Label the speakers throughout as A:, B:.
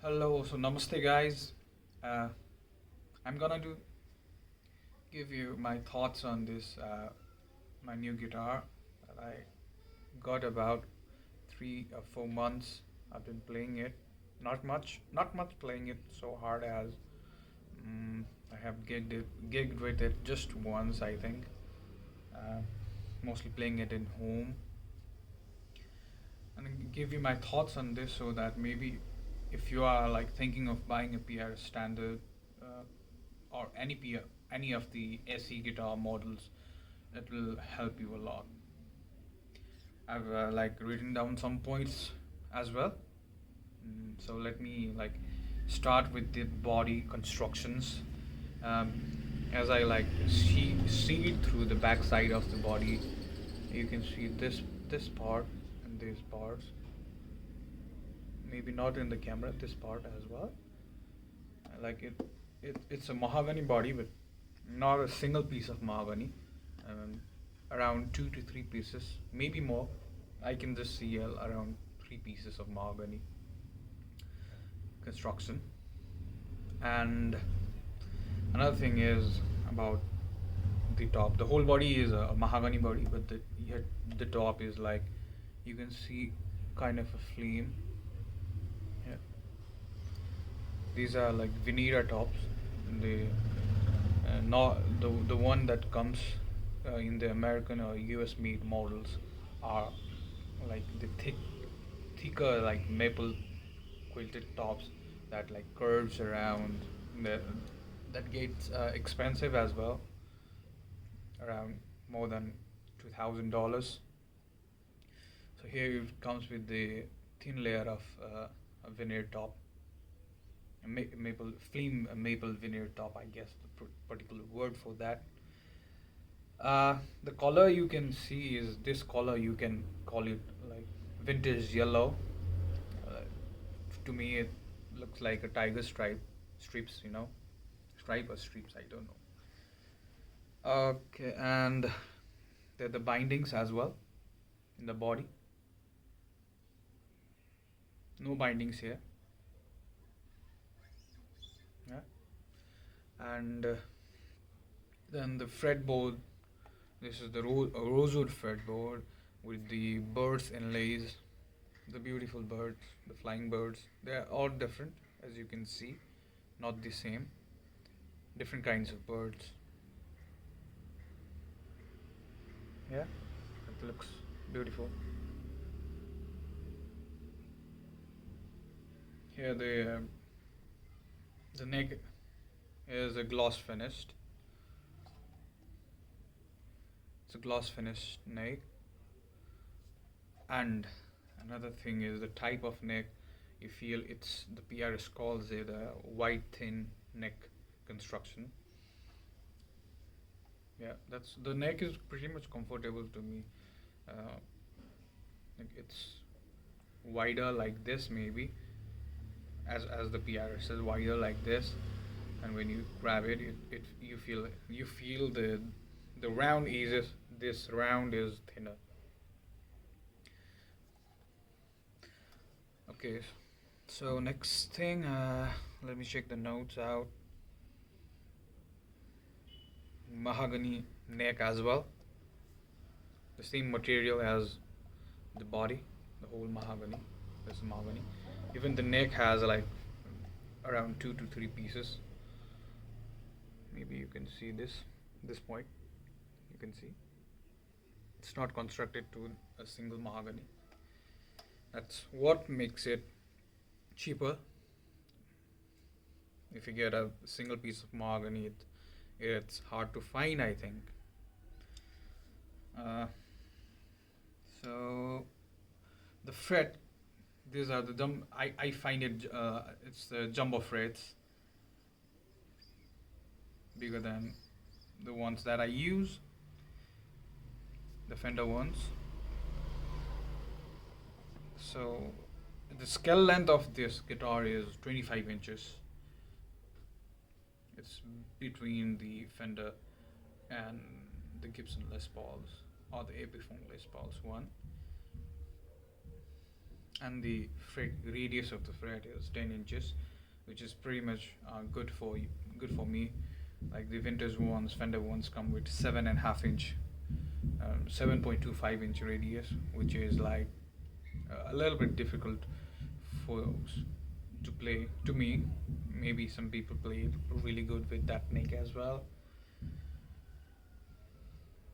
A: Hello, so namaste guys. Uh, I'm gonna give you my thoughts on this my new guitar that I got about 3 or 4 months. I've been playing it, not much playing it so hard as I have gigged with it just once I think. Uh, Mostly playing it in home, and I'll give you my thoughts on this so that maybe if you are like thinking of buying a PRS standard uh, or any of the SE guitar models, it will help you a lot. I've like written down some points as well. So let me like start with the body constructions. Um, as I like see it through the back side of the body, you can see this part and these parts. Maybe not in the camera, this part as well. Like it's a mahogany body, but not a single piece of mahogany. Um, Around 2 to 3 pieces, maybe more. I can just see around 3 pieces of mahogany construction. And another thing is about the top. The whole body is a mahogany body, but the top is like you can see kind of a flame. Yeah. These are like veneer tops. The not the one that comes in the American or US made models are like the thicker like maple quilted tops that like curves around. The, that gets expensive as well, around more than $2,000. So here it comes with the thin layer of a veneer top, a maple flame maple veneer top, I guess the particular word for that. The color you can see is this color. You can call it like vintage yellow. Uh, to me, it looks like a tiger strips. Stripe or strips. I don't know. Okay, and there are the bindings as well in the body. No bindings here. Yeah, and then the fretboard. This is the rosewood fretboard with the birds inlays, the beautiful birds, the flying birds. They are all different, as you can see, not the same. Different kinds of birds. Yeah, it looks beautiful. Here the neck is a gloss finished. It's a gloss finished neck. And another thing is the type of neck. You feel it's the PRS calls it a wide thin neck construction. Yeah, that's the neck is pretty much comfortable to me. Uh, like it's wider like this maybe, as the PRS is wider like this, and when you grab it, you feel the round eases. This round is thinner. Okay, so next thing, let me check the notes out. Mahogany neck as well. The same material as the body, the whole mahogany. This is mahogany. Even the neck has like around 2 to 3 pieces. Maybe you can see this point. You can see it's not constructed to a single mahogany. That's what makes it cheaper. If you get a single piece of mahogany, it's hard to find, I think. Uh, so the fret, these are the I find it's the jumbo frets, bigger than the ones that I use, the Fender ones. So the scale length of this guitar is 25 inches. It's between the Fender and the Gibson Les Pauls or the Epiphone Les Pauls one. and the radius of the fret is 10 inches, which is pretty much good for me. Like the vintage ones, Fender ones come with 7.5 inch, 7.25 inch radius, which is like a little bit difficult for to play. To me, maybe some people play really good with that neck as well.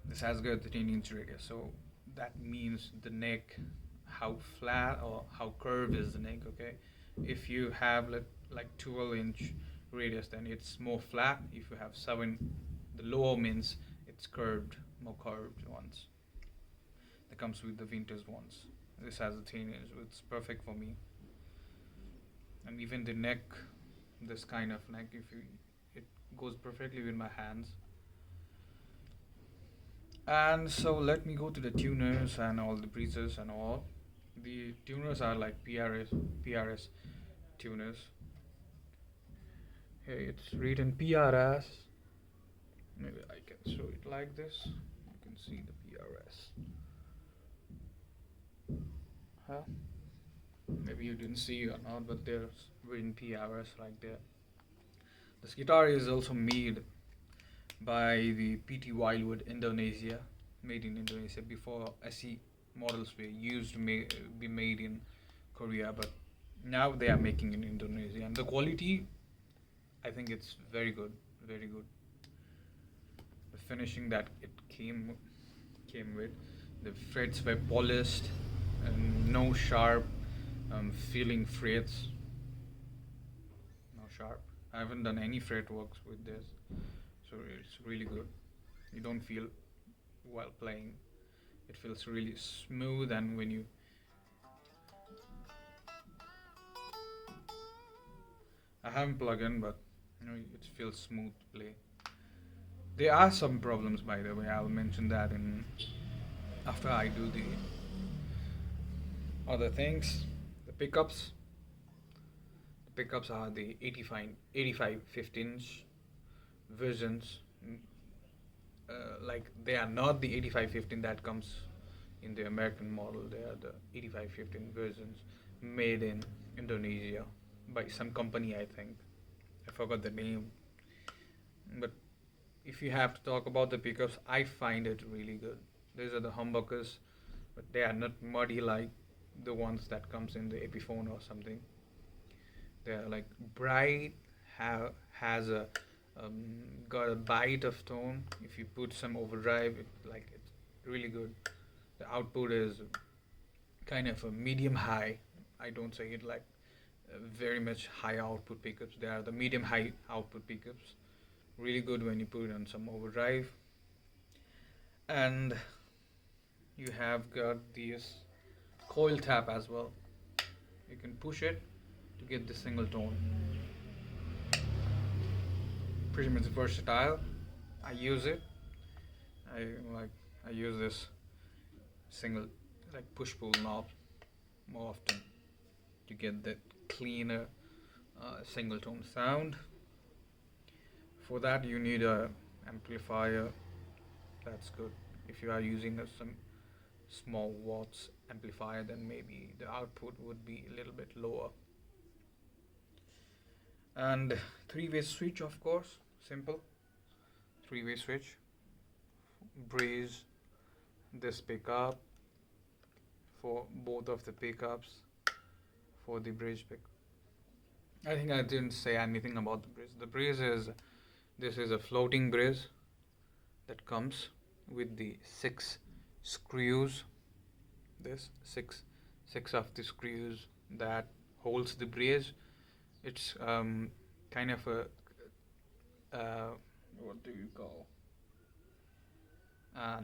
A: This has got the 10 inch radius, so that means the neck, how flat or how curved is the neck. Okay, if you have like 12-inch radius, then it's more flat. If you have 7, the lower means it's curved, more curved ones. That comes with the vintage ones. This has a 10 inch, it's perfect for me. And even the neck, this kind of neck, it goes perfectly with my hands. And so let me go to the tuners and all the breezes and all. The tuners are like PRS tuners. Here it's written PRS. Maybe I can show it like this. You can see the PRS. Huh? Maybe you didn't see or not, but there's written PRS like that. This guitar is also made by the PT Wildwood Indonesia, made in Indonesia. Before SE models were used to be made in Korea, but now they are making in Indonesia, and the quality, I think it's very good, very good. The finishing that it came with, the frets were polished and no sharp feeling frets. No sharp. I haven't done any fret works with this, so it's really good. You don't feel while playing. It feels really smooth, and when you I haven't plugged in, but it feels smooth to play. There are some problems, by the way. I'll mention that in after I do the other things. The pickups. The pickups are the 85 15-inch versions. Like they are not the 85-15 that comes in the American model. They are the 85-15 versions made in Indonesia by some company, I think. I forgot the name. But if you have to talk about the pickups, I find it really good. These are the humbuckers, but they are not muddy like the ones that comes in the Epiphone or something. They are like bright, has a got a bite of tone. If you put some overdrive, it's really good. The output is kind of a medium high. I don't say it like very much high output pickups. They are the medium high output pickups. Really good when you put it on some overdrive. And you have got this coil tap as well. You can push it to get the single tone. Pretty much versatile. I use it. I use this single push pull knob more often to get that cleaner single tone sound. For that you need a amplifier. That's good. If you are using some small watts amplifier, then maybe the output would be a little bit lower. And 3-way switch, of course, simple 3-way switch. Breeze, this pickup for both of the pickups, for the bridge pick. I think I didn't say anything about the bridge. The bridge is, this is a floating bridge that comes with the 6 screws. This six of the screws that holds the bridge. It's kind of a what do you call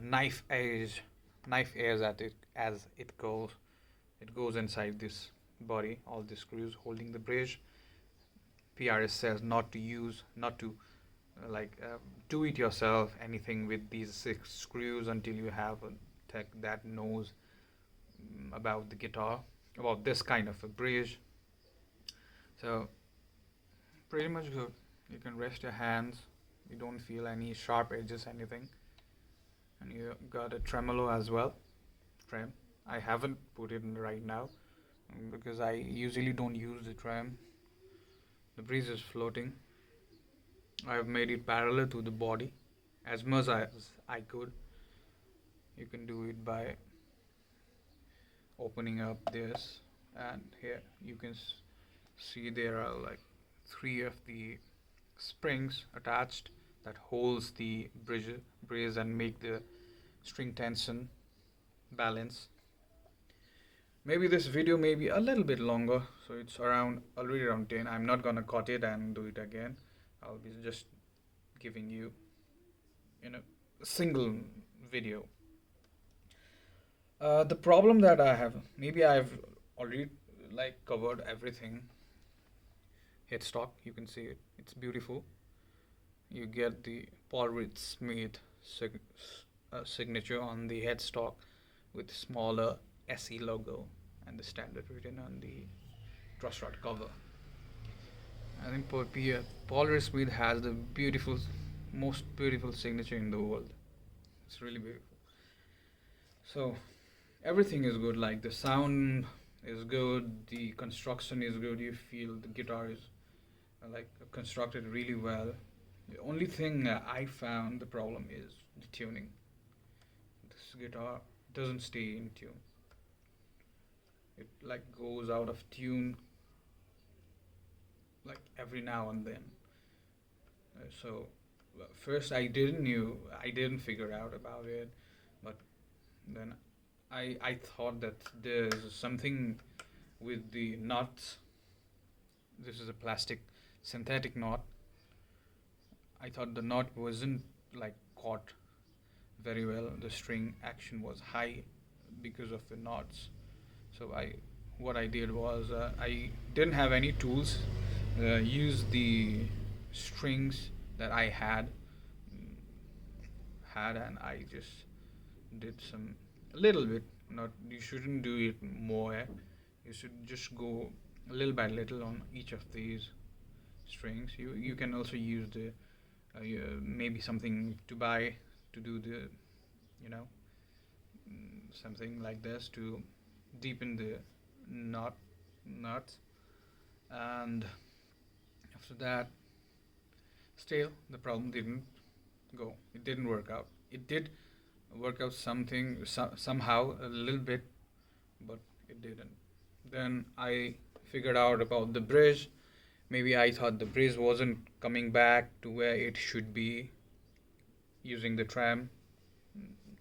A: knife edge as it goes. It goes inside this body. All the screws holding the bridge. PRS says not to do it yourself anything with these 6 screws until you have a tech that knows about the guitar, about this kind of a bridge. So pretty much good. You can rest your hands. You don't feel any sharp edges, anything. And you got a tremolo as well. Trem. I haven't put it in right now. because I usually don't use the tram. The breeze is floating. I have made it parallel to the body as much as I could. You can do it by opening up this, and here you can see there are like 3 of the springs attached that holds the bridge and make the string tension balance. Maybe this video may be a little bit longer, so it's already around 10. I'm not gonna cut it and do it again. I'll be just giving you in a single video. The problem that I have, maybe I've already like covered everything. Headstock, you can see it. It's beautiful. You get the PRSE signature on the headstock with smaller SE logo and the standard written on the truss rod cover. I think PRSE has the most beautiful signature in the world. It's really beautiful. So everything is good, like the sound is good, the construction is good, you feel the guitar is like constructed really well. The only thing I found the problem is the tuning. This guitar doesn't stay in tune. It like goes out of tune like every now and then. So first I didn't figure out about it, but then I thought that there's something with the nuts. This is a plastic synthetic knot. I thought the knot wasn't like caught very well. The string action was high because of the knots. So what I did was I didn't have any tools. Used the strings that I had, and I just did a little bit. Not, you shouldn't do it more. You should just go little by little on each of these strings. You can also use the maybe something to buy to do the something like this to deepen the nuts. And after that, still the problem didn't go. It didn't work out. It did work out somehow a little bit, but it didn't. Then I figured out about the bridge. Maybe I thought the bridge wasn't coming back to where it should be using the tram.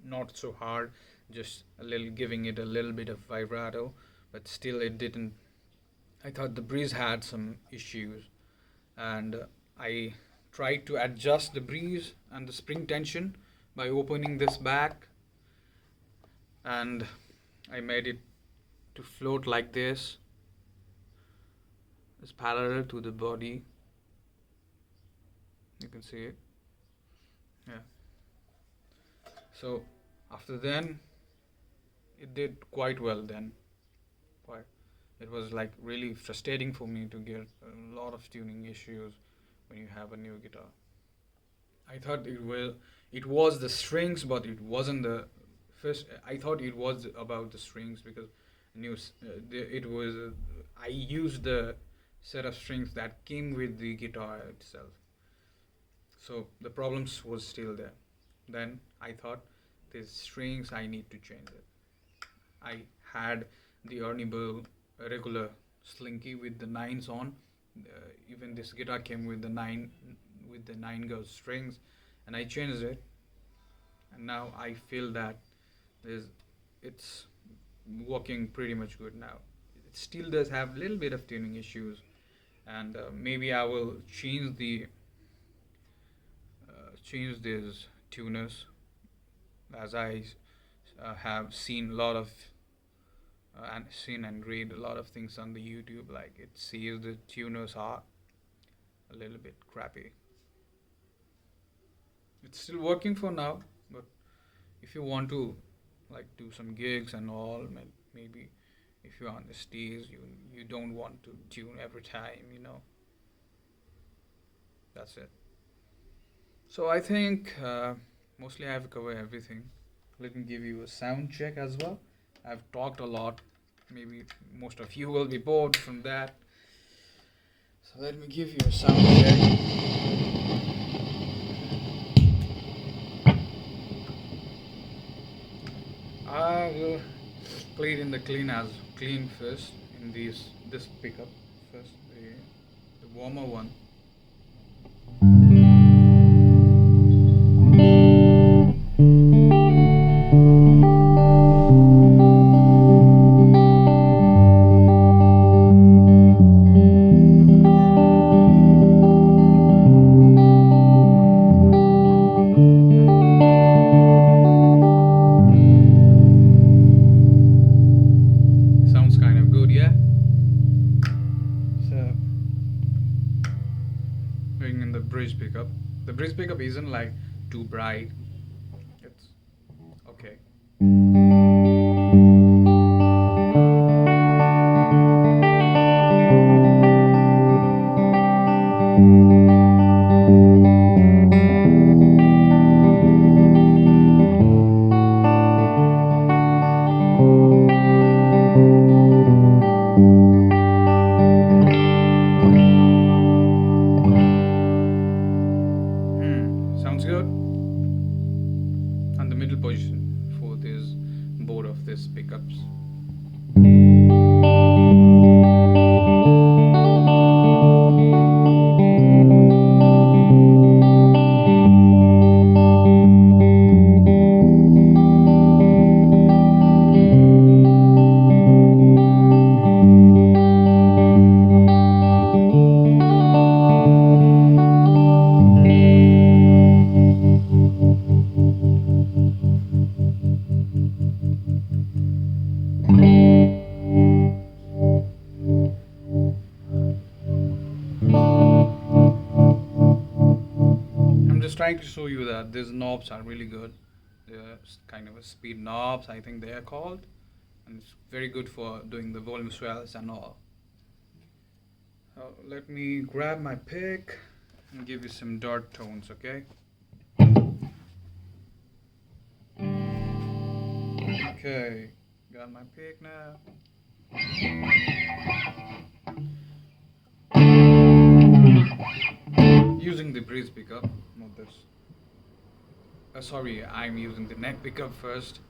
A: Not so hard, just giving it a little bit of vibrato, but still it didn't. I thought the breeze had some issues, and I tried to adjust the breeze and the spring tension by opening this back, and I made it to float like this. It's parallel to the body. You can see it. Yeah. So after then, it did quite well then. It was like really frustrating for me to get a lot of tuning issues when you have a new guitar. I thought it was the strings, but it wasn't the first. I thought it was about the strings because I used the set of strings that came with the guitar itself. So the problems was still there. Then I thought these strings I need to change it. I had the Ernie Bell regular slinky with the 9s on. Even this guitar came with the 9 gauge strings, and I changed it, and now I feel that it's working pretty much good now. It still does have a little bit of tuning issues, and maybe I will change these tuners, as I have seen a lot of and read a lot of things on the YouTube. Like it says the tuners are a little bit crappy. It's still working for now, but if you want to like do some gigs and all, maybe if you're on the stage, you don't want to tune every time, That's it. So I think mostly I have covered everything. Let me give you a sound check as well. I've talked a lot, Maybe most of you will be bored from that. So let me give you a sound check. I will play it in the clean first in this pickup first, the warmer one. Sounds kind of good, yeah? So bring in the bridge pickup. The bridge pickup isn't like too bright. It's okay. Sounds good. And the middle position for this both of these pickups. I'm just trying to show you that these knobs are really good. They're kind of a speed knobs, I think they are called, and it's very good for doing the volume swells and all. Let me grab my pick and give you some dark tones, okay? Okay, got my pick now. Using the bridge pickup, not this. Sorry, I'm using the neck pickup first.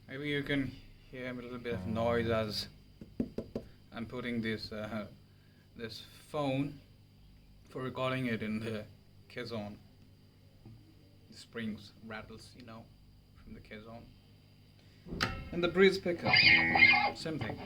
A: Maybe you can hear a little bit of noise as I'm putting this phone for recording it in the caisson. The springs rattles, from the caisson. And the bridge pickup, same thing.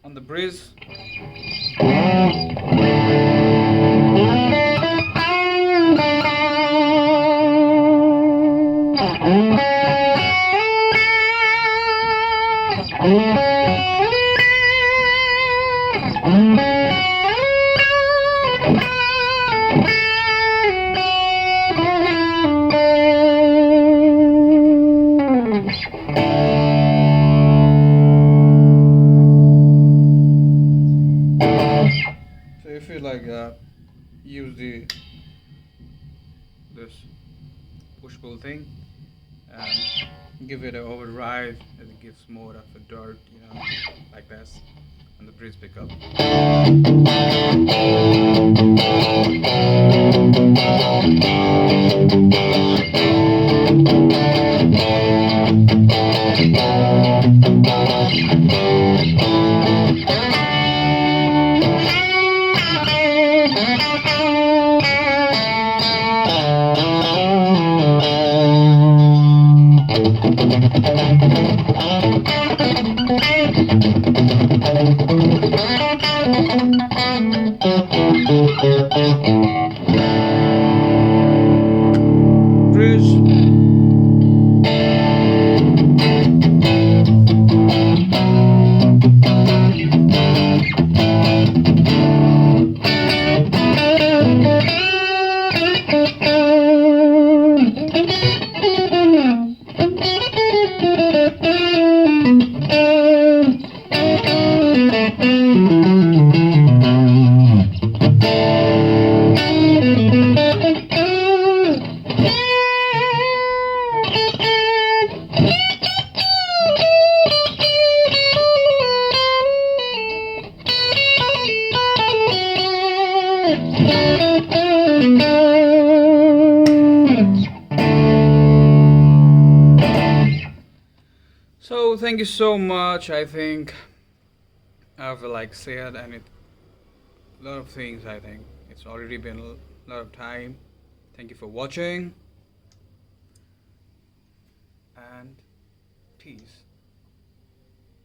A: On the bridge, use this push-pull thing and give it an overdrive, as it gives more of a dirt, like this, on the bridge pickup. Bridge. So thank you so much. I think I've said and a lot of things. I think it's already been a lot of time. Thank you for watching and peace.